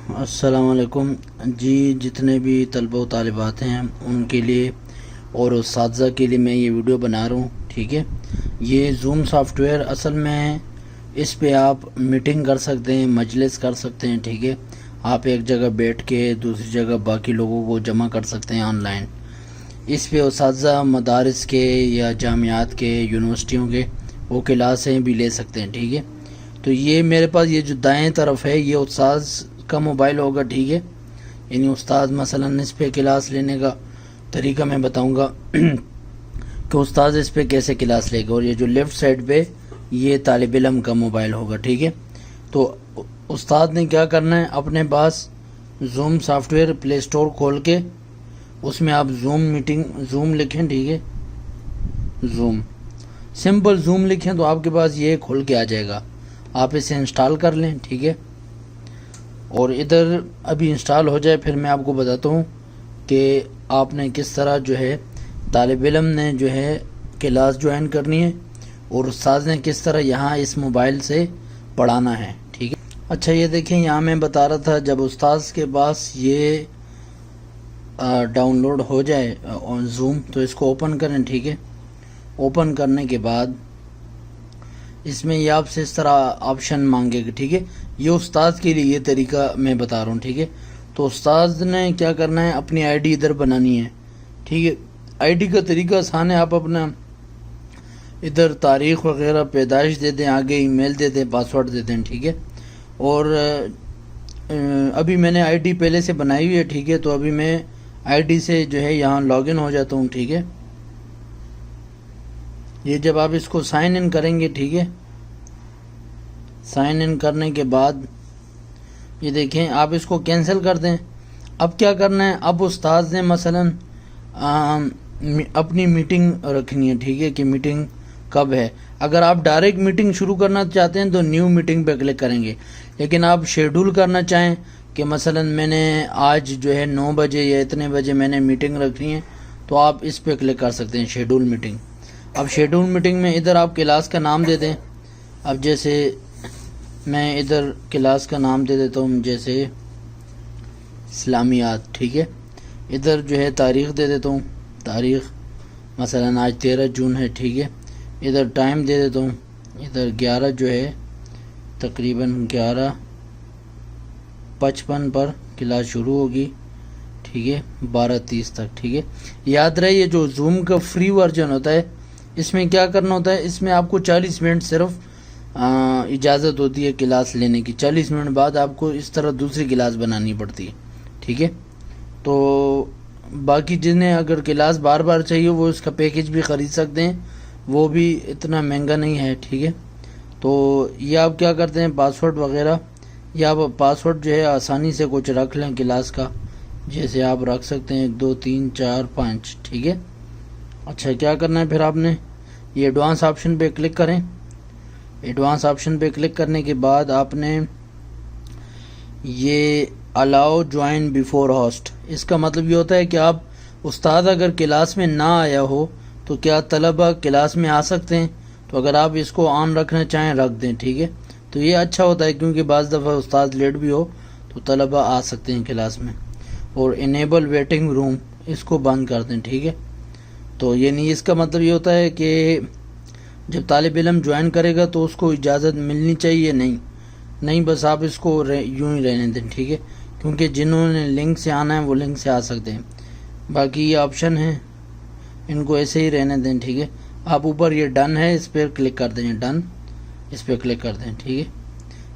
السلام علیکم جی، جتنے بھی طلبہ و طالبات ہیں ان کے لیے اور اساتذہ کے لیے میں یہ ویڈیو بنا رہا ہوں. ٹھیک ہے، یہ زوم سافٹ ویئر اصل میں اس پہ آپ میٹنگ کر سکتے ہیں، مجلس کر سکتے ہیں. ٹھیک ہے، آپ ایک جگہ بیٹھ کے دوسری جگہ باقی لوگوں کو جمع کر سکتے ہیں آن لائن. اس پہ اساتذہ مدارس کے یا جامعات کے، یونیورسٹیوں کے وہ کلاسیں بھی لے سکتے ہیں. ٹھیک ہے، تو یہ میرے پاس یہ جو دائیں طرف ہے یہ استاذ کا موبائل ہوگا. ٹھیک ہے، یعنی استاد مثلا اس پہ کلاس لینے کا طریقہ میں بتاؤں گا کہ استاد اس پہ کیسے کلاس لے گا. اور یہ جو لیفٹ سائڈ پہ یہ طالب علم کا موبائل ہوگا. ٹھیک ہے، تو استاد نے کیا کرنا ہے، اپنے پاس zoom software play store کھول کے اس میں آپ زوم لکھیں. ٹھیک ہے، زوم سمپل زوم لکھیں تو آپ کے پاس یہ کھل کے آ جائے گا. آپ اسے انسٹال کر لیں. ٹھیک ہے، اور ادھر ابھی انسٹال ہو جائے پھر میں آپ کو بتاتا ہوں کہ آپ نے کس طرح جو ہے طالب علم نے جو ہے کلاس جوائن کرنی ہے اور استاد نے کس طرح یہاں اس موبائل سے پڑھانا ہے. ٹھیک ہے، اچھا یہ دیکھیں یہاں میں بتا رہا تھا جب استاد کے پاس یہ ڈاؤن لوڈ ہو جائے زوم تو اس کو اوپن کریں. ٹھیک ہے، اوپن کرنے کے بعد اس میں یہ آپ سے اس طرح آپشن مانگے گا. ٹھیک ہے، یہ استاد کے لیے یہ طریقہ میں بتا رہا ہوں. ٹھیک ہے، تو استاد نے کیا کرنا ہے، اپنی آئی ڈی ادھر بنانی ہے. ٹھیک ہے، آئی ڈی کا طریقہ آسان ہے. آپ اپنا ادھر تاریخ وغیرہ پیدائش دے دیں، آگے ای میل دے دیں، پاسورڈ دے دیں. ٹھیک ہے، اور ابھی میں نے آئی ڈی پہلے سے بنائی ہوئی ہے. ٹھیک ہے، تو ابھی میں آئی ڈی سے جو ہے یہاں لاگ ان ہو جاتا ہوں. ٹھیک ہے، یہ جب آپ اس کو سائن ان کریں گے. ٹھیک ہے، سائن ان کرنے کے بعد یہ دیکھیں آپ اس کو کینسل کر دیں. اب کیا کرنا ہے، اب استاد نے مثلا اپنی میٹنگ رکھنی ہے. ٹھیک ہے، کہ میٹنگ کب ہے. اگر آپ ڈائریکٹ میٹنگ شروع کرنا چاہتے ہیں تو نیو میٹنگ پہ کلک کریں گے. لیکن آپ شیڈول کرنا چاہیں کہ مثلا میں نے آج جو ہے 9 بجے یا اتنے بجے میں نے میٹنگ رکھنی ہے تو آپ اس پہ کلک کر سکتے ہیں، شیڈول میٹنگ. اب شیڈول میٹنگ میں ادھر آپ کلاس کا نام دے دیں. اب جیسے میں ادھر کلاس کا نام دے دیتا ہوں جیسے اسلامیات. ٹھیک ہے، ادھر جو ہے تاریخ دے دیتا ہوں، تاریخ مثلا آج 13 جون ہے. ٹھیک ہے، ادھر ٹائم دے دیتا ہوں، ادھر 11 جو ہے تقریباً 11:55 پر کلاس شروع ہوگی. ٹھیک ہے، 12:30 تک. ٹھیک ہے، یاد رہے یہ جو زوم کا فری ورژن ہوتا ہے اس میں کیا کرنا ہوتا ہے، اس میں آپ کو 40 منٹ صرف اجازت ہوتی ہے کلاس لینے کی. 40 منٹ بعد آپ کو اس طرح دوسری کلاس بنانی پڑتی ہے. ٹھیک ہے، تو باقی جنہیں اگر کلاس بار بار چاہیے وہ اس کا پیکج بھی خرید سکتے ہیں، وہ بھی اتنا مہنگا نہیں ہے. ٹھیک ہے، تو یہ آپ کیا کرتے ہیں پاسورڈ وغیرہ، یا آپ پاسورڈ جو ہے آسانی سے کچھ رکھ لیں کلاس کا، جیسے آپ رکھ سکتے ہیں 1 2 3 4 5. ٹھیک ہے، اچھا کیا کرنا ہے پھر آپ نے یہ ایڈوانس آپشن پہ کلک کریں. ایڈوانس آپشن پہ کلک کرنے کے بعد آپ نے یہ الاؤ جوائن بیفور ہوسٹ، اس کا مطلب یہ ہوتا ہے کہ آپ استاد اگر کلاس میں نہ آیا ہو تو کیا طلبہ کلاس میں آ سکتے ہیں. تو اگر آپ اس کو آن رکھنا چاہیں رکھ دیں. ٹھیک ہے، تو یہ اچھا ہوتا ہے کیونکہ بعض دفعہ استاد لیٹ بھی ہو تو طلبہ آ سکتے ہیں کلاس میں. اور انیبل ویٹنگ روم اس کو بند کر دیں. ٹھیک ہے، تو یعنی اس کا مطلب یہ ہوتا ہے کہ جب طالب علم جوائن کرے گا تو اس کو اجازت ملنی چاہیے، نہیں بس آپ اس کو یوں ہی رہنے دیں. ٹھیک ہے، کیونکہ جنہوں نے لنک سے آنا ہے وہ لنک سے آ سکتے ہیں. باقی یہ آپشن ہیں ان کو ایسے ہی رہنے دیں. ٹھیک ہے، آپ اوپر یہ ڈن ہے اس پہ کلک کر دیں، ڈن اس پہ کلک کر دیں. ٹھیک ہے،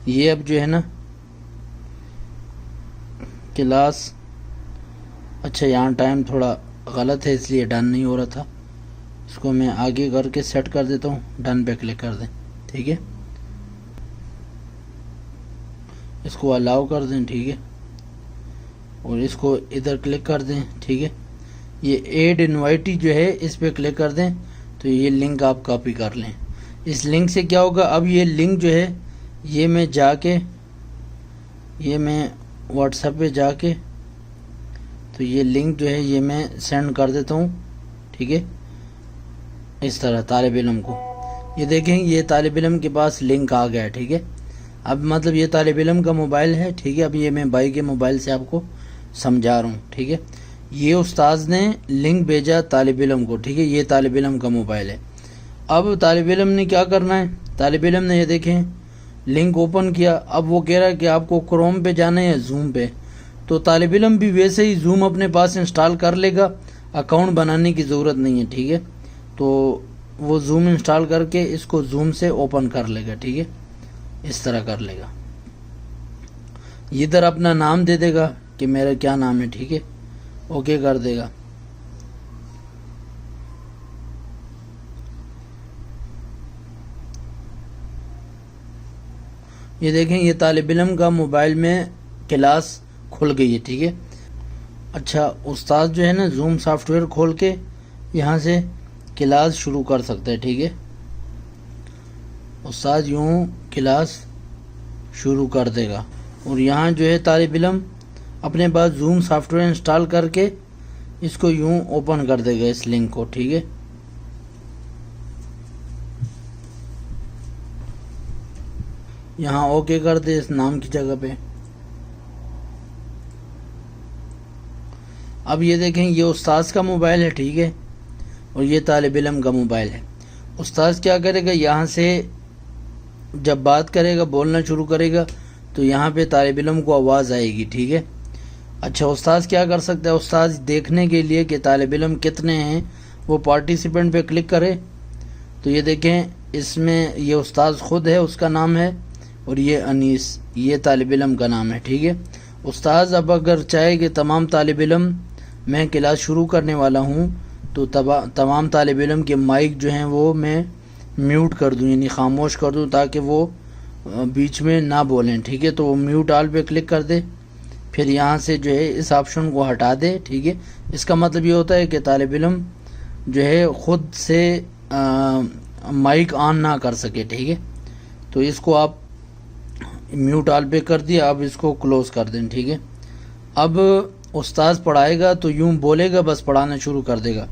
یہ اب جو ہے نا کلاس، اچھا یہاں ٹائم تھوڑا غلط ہے اس لیے ڈن نہیں ہو رہا تھا، اس کو میں آگے کر کے سیٹ کر دیتا ہوں. ڈن پہ کلک کر دیں. ٹھیک ہے، اس کو الاؤ کر دیں. ٹھیک ہے، اور اس کو ادھر کلک کر دیں. ٹھیک ہے، یہ ایڈ انوائٹی جو ہے اس پہ کلک کر دیں تو یہ لنک آپ کاپی کر لیں. اس لنک سے کیا ہوگا، اب یہ لنک جو ہے یہ میں جا کے یہ میں واٹس ایپ پہ جا کے تو یہ لنک جو ہے یہ میں سینڈ کر دیتا ہوں. ٹھیک ہے، اس طرح طالب علم کو یہ دیکھیں یہ طالب علم کے پاس لنک آ گیا ہے. ٹھیک ہے، اب مطلب یہ طالب علم کا موبائل ہے، ٹھیک ہے. اب یہ میں بھائی کے موبائل سے آپ کو سمجھا رہا ہوں، ٹھیک ہے. یہ استاذ نے لنک بھیجا طالب علم کو، ٹھیک ہے. یہ طالب علم کا موبائل ہے. اب طالب علم نے کیا کرنا ہے، طالب علم نے یہ دیکھیں لنک اوپن کیا. اب وہ کہہ رہا ہے کہ آپ کو کروم پہ جانا ہے یا زوم پہ. تو طالب علم بھی ویسے ہی زوم اپنے پاس انسٹال کر لے گا، اکاؤنٹ بنانے کی ضرورت نہیں ہے، ٹھیک ہے. تو وہ زوم انسٹال کر کے اس کو زوم سے اوپن کر لے گا، ٹھیک ہے. اس طرح کر لے گا. ادھر اپنا نام دے دے گا کہ میرا کیا نام ہے، ٹھیک ہے. اوکے کر دے گا. یہ دیکھیں یہ طالب علم کا موبائل میں کلاس کھل گئی ہے، ٹھیک ہے. اچھا استاد جو ہے نا زوم سافٹ ویئر کھول کے یہاں سے کلاس شروع کر سکتا ہے، ٹھیک ہے. استاد یوں کلاس شروع کر دے گا. اور یہاں جو ہے طالب علم اپنے پاس زوم سافٹ ویئر انسٹال کر کے اس کو یوں اوپن کر دے گا، اس لنک کو، ٹھیک ہے. یہاں اوکے کر دے اس نام کی جگہ پہ. اب یہ دیکھیں یہ استاذ کا موبائل ہے، ٹھیک ہے. اور یہ طالب علم کا موبائل ہے. استاذ کیا کرے گا، یہاں سے جب بات کرے گا بولنا شروع کرے گا تو یہاں پہ طالب علم کو آواز آئے گی، ٹھیک ہے. اچھا استاذ کیا کر سکتا ہے، استاذ دیکھنے کے لیے کہ طالب علم کتنے ہیں وہ پارٹیسپینٹ پہ کلک کرے. تو یہ دیکھیں اس میں یہ استاذ خود ہے، اس کا نام ہے، اور یہ انیس یہ طالب علم کا نام ہے، ٹھیک ہے. استاذ اب اگر چاہے کہ تمام طالب علم میں کلاس شروع کرنے والا ہوں تو تمام طالب علم کے مائک جو ہیں وہ میں میوٹ کر دوں، یعنی خاموش کر دوں تاکہ وہ بیچ میں نہ بولیں، ٹھیک ہے. تو وہ میوٹ آل پہ کلک کر دے، پھر یہاں سے جو ہے اس آپشن کو ہٹا دے، ٹھیک ہے. اس کا مطلب یہ ہوتا ہے کہ طالب علم جو ہے خود سے مائک آن نہ کر سکے، ٹھیک ہے. تو اس کو آپ میوٹ آل پہ کر دیا. اب اس کو کلوز کر دیں، ٹھیک ہے. اب استاذ پڑھائے گا تو یوں بولے گا، بس پڑھانا شروع کر دے گا.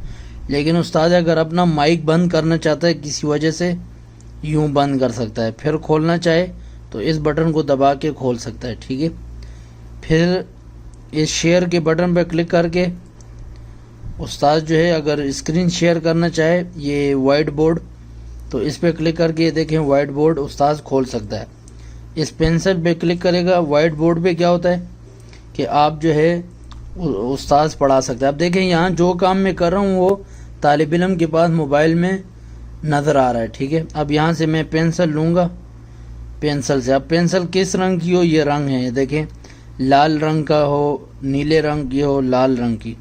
لیکن استاد اگر اپنا مائک بند کرنا چاہتا ہے کسی وجہ سے یوں بند کر سکتا ہے، پھر کھولنا چاہے تو اس بٹن کو دبا کے کھول سکتا ہے، ٹھیک ہے. پھر اس شیئر کے بٹن پہ کلک کر کے استاد جو ہے اگر اسکرین شیئر کرنا چاہے یہ وائٹ بورڈ تو اس پہ کلک کر کے دیکھیں وائٹ بورڈ استاد کھول سکتا ہے. اس پینسل پہ کلک کرے گا. وائٹ بورڈ پہ کیا ہوتا ہے کہ آپ جو ہے استاد پڑھا سکتے ہیں. اب دیکھیں یہاں جو کام میں کر رہا ہوں وہ طالب علم کے پاس موبائل میں نظر آ رہا ہے، ٹھیک ہے. اب یہاں سے میں پینسل لوں گا، پینسل سے. اب پینسل کس رنگ کی ہو، یہ رنگ ہے، دیکھیں لال رنگ کا ہو، نیلے رنگ کی ہو، لال رنگ کی.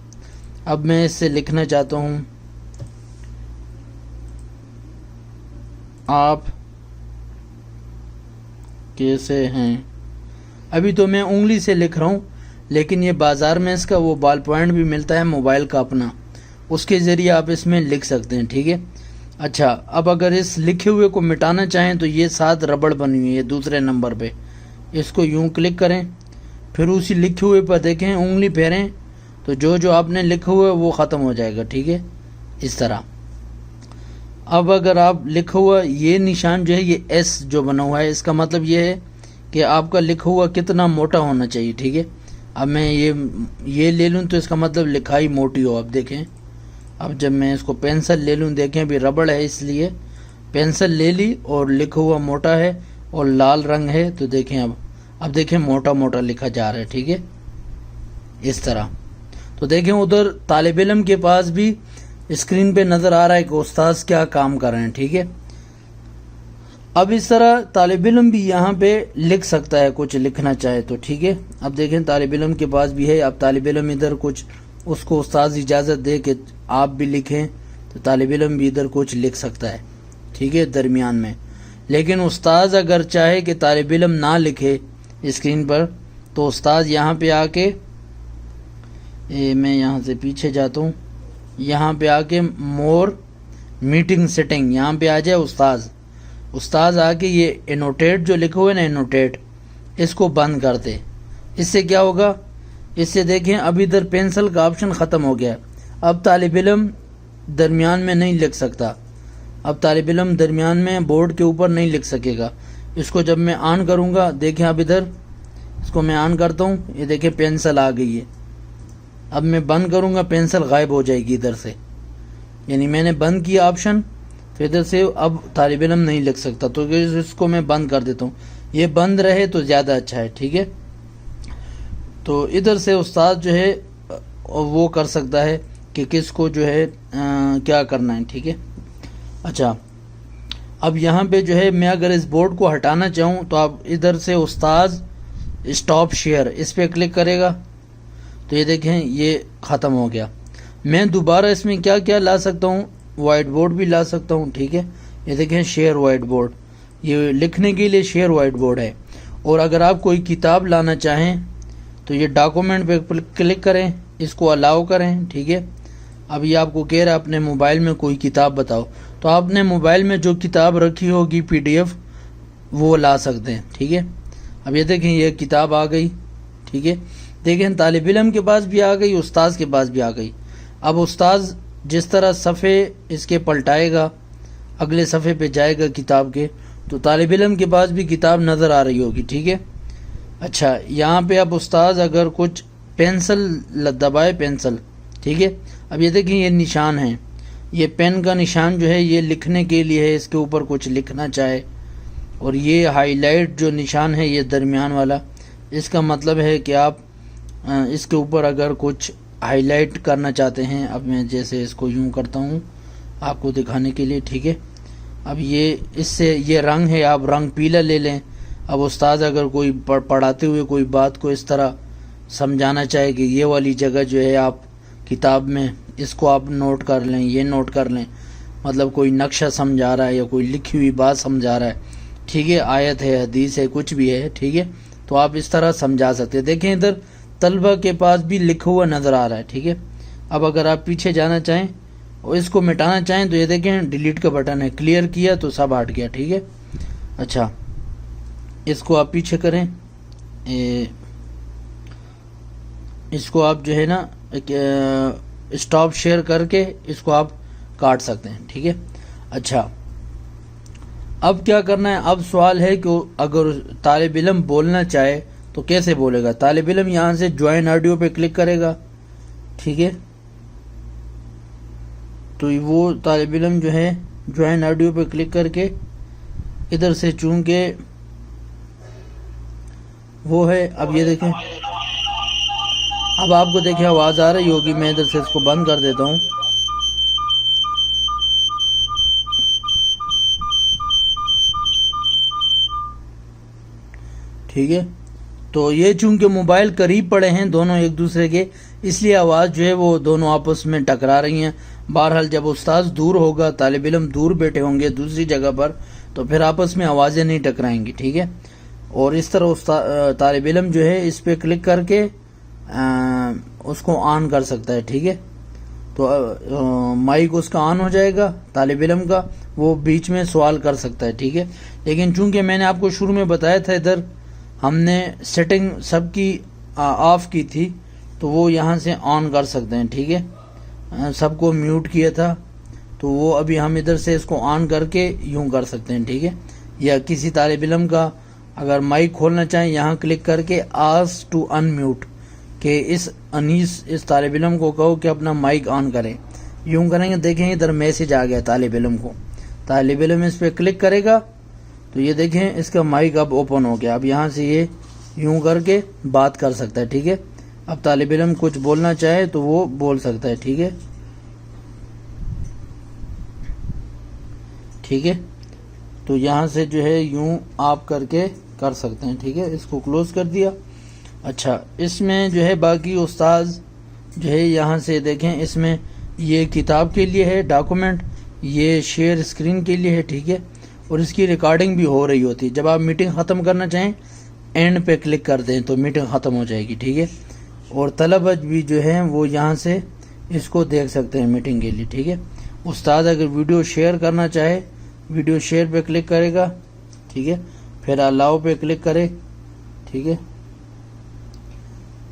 اب میں اس سے لکھنا چاہتا ہوں آپ کیسے ہیں. ابھی تو میں انگلی سے لکھ رہا ہوں، لیکن یہ بازار میں اس کا وہ بال پوائنٹ بھی ملتا ہے موبائل کا اپنا، اس کے ذریعے آپ اس میں لکھ سکتے ہیں، ٹھیک ہے. اچھا اب اگر اس لکھے ہوئے کو مٹانا چاہیں تو یہ ساتھ ربڑ بنی ہوئی ہے دوسرے نمبر پہ، اس کو یوں کلک کریں، پھر اسی لکھے ہوئے پر دیکھیں انگلی پھیریں تو جو آپ نے لکھا ہوا ہے وہ ختم ہو جائے گا، ٹھیک ہے. اس طرح اب اگر آپ لکھا ہوا یہ نشان جو ہے یہ ایس جو بنا ہوا ہے اس کا مطلب یہ ہے کہ آپ کا لکھا ہوا کتنا موٹا ہونا چاہیے، ٹھیک ہے. اب میں یہ لے لوں تو اس کا مطلب لکھائی موٹی ہو. اب دیکھیں اب جب میں اس کو پینسل لے لوں، دیکھیں ابھی ربڑ ہے اس لیے پینسل لے لی اور لکھا ہوا موٹا ہے اور لال رنگ ہے تو دیکھیں اب دیکھیں موٹا موٹا لکھا جا رہا ہے، ٹھیک ہے. اس طرح تو دیکھیں ادھر طالب علم کے پاس بھی اسکرین پہ نظر آ رہا ہے کہ استاذ کیا کام کر رہے ہیں، ٹھیک ہے. اب اس طرح طالب علم بھی یہاں پہ لکھ سکتا ہے کچھ لکھنا چاہے تو، ٹھیک ہے. اب دیکھیں طالب علم کے پاس بھی ہے. اب طالب علم ادھر کچھ اس کو استاذ اجازت دے کہ آپ بھی لکھیں تو طالب علم بھی ادھر کچھ لکھ سکتا ہے، ٹھیک ہے، درمیان میں. لیکن استاذ اگر چاہے کہ طالب علم نہ لکھے اسکرین پر تو استاذ یہاں پہ آ کے میں یہاں سے پیچھے جاتا ہوں، یہاں پہ آ کے مور میٹنگ سیٹنگ یہاں پہ آ جائے استاذ آ کے یہ انوٹیٹ جو لکھا ہوا ہے نا انوٹیٹ اس کو بند کر دے. اس سے کیا ہوگا، اس سے دیکھیں اب ادھر پینسل کا آپشن ختم ہو گیا. اب طالب علم درمیان میں نہیں لکھ سکتا، اب طالب علم درمیان میں بورڈ کے اوپر نہیں لکھ سکے گا. اس کو جب میں آن کروں گا، دیکھیں اب ادھر اس کو میں آن کرتا ہوں، یہ دیکھیں پینسل آ گئی ہے. اب میں بند کروں گا، پینسل غائب ہو جائے گی ادھر سے، یعنی میں نے بند کیا آپشن، تو ادھر سے اب طالب علم نہیں لکھ سکتا. تو اس کو میں بند کر دیتا ہوں، یہ بند رہے تو زیادہ اچھا ہے. ٹھیک ہے، تو ادھر سے استاد جو ہے وہ کر سکتا ہے کہ کس کو جو ہے کیا کرنا ہے. ٹھیک ہے، اچھا اب یہاں پہ جو ہے میں اگر اس بورڈ کو ہٹانا چاہوں تو آپ ادھر سے استاد اسٹاپ شیئر اس پہ کلک کرے گا تو یہ دیکھیں یہ ختم ہو گیا. میں دوبارہ اس میں کیا کیا لا سکتا ہوں، وائٹ بورڈ بھی لا سکتا ہوں. ٹھیک ہے، یہ دیکھیں شیئر وائٹ بورڈ، یہ لکھنے کے لیے شیئر وائٹ بورڈ ہے. اور اگر آپ کوئی کتاب لانا چاہیں تو یہ ڈاکومنٹ پہ کلک کریں، اس کو الاؤ کریں. ٹھیک ہے، اب یہ آپ کو کہہ رہا ہے اپنے موبائل میں کوئی کتاب بتاؤ، تو آپ نے موبائل میں جو کتاب رکھی ہوگی PDF وہ لا سکتے ہیں. ٹھیک ہے، اب یہ دیکھیں یہ کتاب آ گئی. ٹھیک ہے، دیکھیں طالب علم کے پاس بھی آ گئی، استاذ کے پاس بھی آ گئی. اب استاذ جس طرح صفحے اس کے پلٹائے گا، اگلے صفحے پہ جائے گا کتاب کے، تو طالب علم کے پاس بھی کتاب نظر آ رہی ہوگی. ٹھیک ہے، اچھا یہاں پہ اب استاذ اگر کچھ پینسل دبائے، پینسل، ٹھیک ہے، اب یہ دیکھیں یہ نشان ہے، یہ پین کا نشان جو ہے یہ لکھنے کے لیے ہے، اس کے اوپر کچھ لکھنا چاہے. اور یہ ہائی لائٹ جو نشان ہے یہ درمیان والا، اس کا مطلب ہے کہ آپ اس کے اوپر اگر کچھ ہائی لائٹ کرنا چاہتے ہیں. اب میں جیسے اس کو یوں کرتا ہوں آپ کو دکھانے کے لیے. ٹھیک ہے، اب یہ اس سے یہ رنگ ہے، آپ رنگ پیلا لے لیں. اب استاد اگر کوئی پڑھاتے ہوئے کوئی بات کو اس طرح سمجھانا چاہے کہ یہ والی جگہ جو ہے آپ کتاب میں اس کو آپ نوٹ کر لیں، یہ نوٹ کر لیں، مطلب کوئی نقشہ سمجھا رہا ہے یا کوئی لکھی ہوئی بات سمجھا رہا ہے. ٹھیک ہے، آیت ہے، حدیث ہے، کچھ بھی ہے. ٹھیک ہے، تو آپ اس طرح سمجھا سکتے ہیں. دیکھیں ادھر طلبہ کے پاس بھی لکھا ہوا نظر آ رہا ہے. ٹھیک ہے، اب اگر آپ پیچھے جانا چاہیں اور اس کو مٹانا چاہیں تو یہ دیکھیں ڈیلیٹ کا بٹن ہے، کلیئر کیا تو سب ہٹ گیا. ٹھیک ہے، اچھا اس کو آپ پیچھے کریں، اس کو آپ جو ہے نا اسٹاپ شیئر کر کے اس کو آپ کاٹ سکتے ہیں. ٹھیک ہے، اچھا اب کیا کرنا ہے، اب سوال ہے کہ اگر طالب علم بولنا چاہے تو کیسے بولے گا. طالب علم یہاں سے جوائن آڈیو پہ کلک کرے گا. ٹھیک ہے، تو وہ طالب علم جو ہے جوائن آڈیو پہ کلک کر کے ادھر سے چونکہ وہ ہے، اب یہ دیکھیں اب آپ کو دیکھیں آواز آ رہی ہوگی، میں ادھر سے اس کو بند کر دیتا ہوں. ٹھیک ہے، تو یہ چونکہ موبائل قریب پڑے ہیں دونوں ایک دوسرے کے، اس لیے آواز جو ہے وہ دونوں آپس میں ٹکرا رہی ہیں. بہرحال جب استاذ دور ہوگا، طالب علم دور بیٹھے ہوں گے دوسری جگہ پر، تو پھر آپس میں آوازیں نہیں ٹکرائیں گی. ٹھیک ہے، اور اس طرح طالب علم جو ہے اس پہ کلک کر کے اس کو آن کر سکتا ہے. ٹھیک ہے، تو مائک اس کا آن ہو جائے گا طالب علم کا، وہ بیچ میں سوال کر سکتا ہے. ٹھیک ہے، لیکن چونکہ میں نے آپ کو شروع میں بتایا تھا ادھر ہم نے سیٹنگ سب کی آف کی تھی، تو وہ یہاں سے آن کر سکتے ہیں. ٹھیک ہے، سب کو میوٹ کیا تھا تو وہ ابھی ہم ادھر سے اس کو آن کر کے یوں کر سکتے ہیں. ٹھیک ہے، یا کسی طالب علم کا اگر مائک کھولنا چاہیں یہاں کلک کر کے آسک ٹو ان میوٹ، کہ اس طالب علم کو کہو کہ اپنا مائک آن کریں. یوں کریں گے، دیکھیں ادھر میسج آ گیا طالب علم کو، طالب علم اس پہ کلک کرے گا تو یہ دیکھیں اس کا مائک اب اوپن ہو گیا. اب یہاں سے یہ یوں کر کے بات کر سکتا ہے. ٹھیک ہے، اب طالب علم کچھ بولنا چاہے تو وہ بول سکتا ہے. ٹھیک ہے، ٹھیک ہے، تو یہاں سے جو ہے یوں آپ کر کے کر سکتے ہیں. ٹھیک ہے، اس کو کلوز کر دیا. اچھا اس میں جو ہے باقی استاذ جو ہے یہاں سے دیکھیں، اس میں یہ کتاب کے لیے ہے ڈاکومنٹ، یہ شیئر اسکرین کے لیے ہے. ٹھیک ہے، اور اس کی ریکارڈنگ بھی ہو رہی ہوتی ہے. جب آپ میٹنگ ختم کرنا چاہیں اینڈ پہ کلک کر دیں تو میٹنگ ختم ہو جائے گی. ٹھیک ہے، اور طلبہ بھی جو ہیں وہ یہاں سے اس کو دیکھ سکتے ہیں میٹنگ کے لیے. ٹھیک ہے، استاد اگر ویڈیو شیئر کرنا چاہے ویڈیو شیئر پہ کلک کرے گا. ٹھیک ہے، پھر الاؤ پہ کلک کرے. ٹھیک ہے،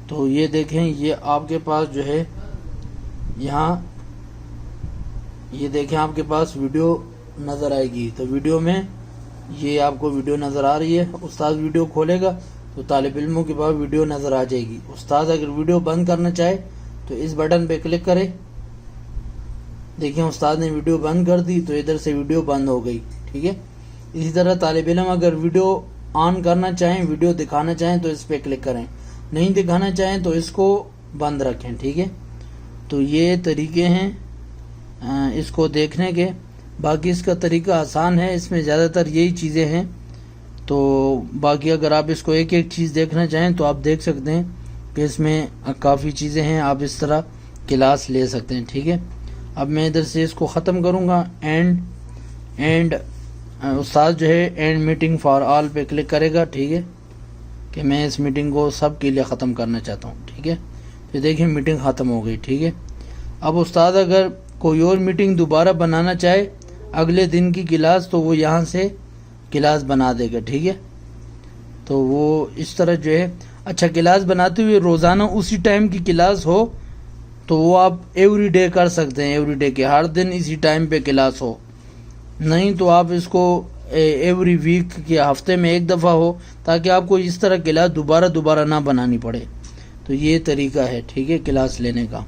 تو یہ دیکھیں یہ آپ کے پاس جو ہے یہاں یہ دیکھیں آپ کے پاس ویڈیو نظر آئے گی. تو ویڈیو میں یہ آپ کو ویڈیو نظر آ رہی ہے. استاد ویڈیو کھولے گا تو طالب علموں کے پاس ویڈیو نظر آ جائے گی. استاد اگر ویڈیو بند کرنا چاہے تو اس بٹن پہ کلک کرے. دیکھیں استاد نے ویڈیو بند کر دی تو ادھر سے ویڈیو بند ہو گئی. ٹھیک ہے. اسی طرح طالب علم اگر ویڈیو آن کرنا چاہیں، ویڈیو دکھانا چاہیں تو اس پہ کلک کریں، نہیں دکھانا چاہیں تو اس کو بند رکھیں. ٹھیک ہے. تو یہ طریقے ہیں اس کو دیکھنے کے. باقی اس کا طریقہ آسان ہے، اس میں زیادہ تر یہی چیزیں ہیں. تو باقی اگر آپ اس کو ایک ایک چیز دیکھنا چاہیں تو آپ دیکھ سکتے ہیں کہ اس میں کافی چیزیں ہیں، آپ اس طرح کلاس لے سکتے ہیں. ٹھیک ہے. اب میں ادھر سے اس کو ختم کروں گا. اینڈ استاد جو ہے اینڈ میٹنگ فار آل پہ کلک کرے گا. ٹھیک ہے، کہ میں اس میٹنگ کو سب کے لیے ختم کرنا چاہتا ہوں. ٹھیک ہے. تو دیکھیں میٹنگ ختم ہو گئی. ٹھیک ہے. اب استاد اگر کوئی اور میٹنگ دوبارہ بنانا چاہے اگلے دن کی کلاس تو وہ یہاں سے کلاس بنا دے گا. ٹھیک ہے. تو وہ اس طرح جو ہے اچھا کلاس بناتے ہوئے روزانہ اسی ٹائم کی کلاس ہو تو وہ آپ ایوری ڈے کر سکتے ہیں. ایوری ڈے کے ہر دن اسی ٹائم پہ کلاس ہو. نہیں تو آپ اس کو ایوری ویک کے ہفتے میں ایک دفعہ ہو تاکہ آپ کو اس طرح کلاس دوبارہ نہ بنانی پڑے. تو یہ طریقہ ہے. ٹھیک ہے، کلاس لینے کا.